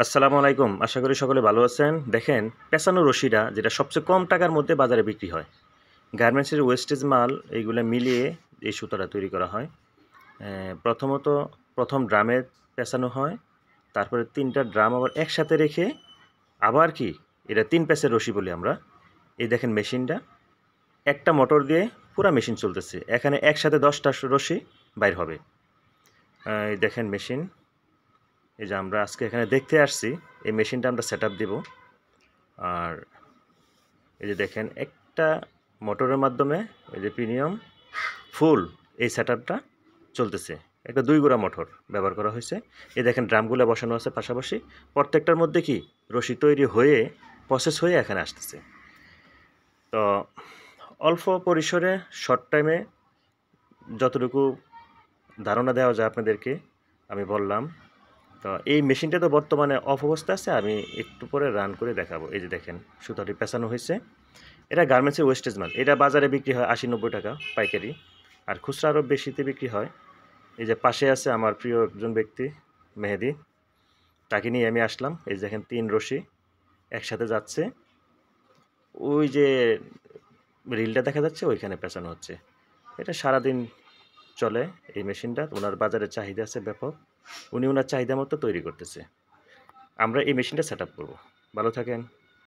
আসসালামু আলাইকুম। আশা করি সকলে ভালো আছেন। দেখেন, পেঁচানো রশিটা যেটা সবচেয়ে কম টাকার মধ্যে বাজারে বিক্রি হয়। গার্মেন্টসের ওয়েস্টেজ মাল এইগুলা মিলিয়ে এই সুতাটা তৈরি করা হয়। প্রথমত ১ম ড্রামে পেঁচানো হয়। তারপরে ৩ টা ড্রাম আবার একসাথে রেখে আবার কি এটা ৩ প্যাচের রশি বলি আমরা। এই দেখেন মেশিনটা। একটা মোটর দিয়ে পুরা মেশিন চলতেছে। এখানে একসাথে ১০ টা রশি বাইর হবে। এই দেখেন মেশিন। এই যে আমরা আজকে এখানে দেখতে আসছি। এই মেশিনটা আমরা সেটআপ দিব। আর এই যে দেখেন একটা মোটরের মাধ্যমে এই যে প্রিমিয়াম ফুল এই সেটআপটা চলতেছে। একটা ২ গুড়া মোটর ব্যবহার করা হয়েছে। এই দেখেন ড্রামগুলো বসানো আছে পাশাপাশি। প্রত্যেকটার মধ্যে কি রশি তৈরি হয়ে প্রসেস হয়ে এখানে আসতেছে। তো অল্প পরিসরে শর্ট টাইমে যতটুকু ধারণা দেওয়া যায় আপনাদেরকে আমি বললাম। তো এই মেশিনটা তো বর্তমানে অফ অবস্থায় আছে। আমি একটু পরে রান করে দেখাবো। এই যে দেখেন সুতাটি পেঁচানো হয়েছে। এটা গার্মেন্টসের ওয়েস্টেজ মাল। এটা বাজারে বিক্রি হয় ৮০-৯০ টাকা পাইকারি। আর খুচরা আরও বেশিতে বিক্রি হয়। এই যে পাশে আছে আমার প্রিয় একজন ব্যক্তি মেহেদী। তাকে নিয়ে আমি আসলাম। এই যে দেখেন ৩ রশি একসাথে যাচ্ছে। ওই যে রিলটা দেখা যাচ্ছে ওইখানে পেঁচানো হচ্ছে। এটা সারাদিন চলে এই মেশিনটা। ওনার বাজারে চাহিদা আছে ব্যাপক। উনি ওনার চাহিদা মতো তৈরি করতেছে। আমরা এই মেশিনটা সেটআপ করব। ভালো থাকেন।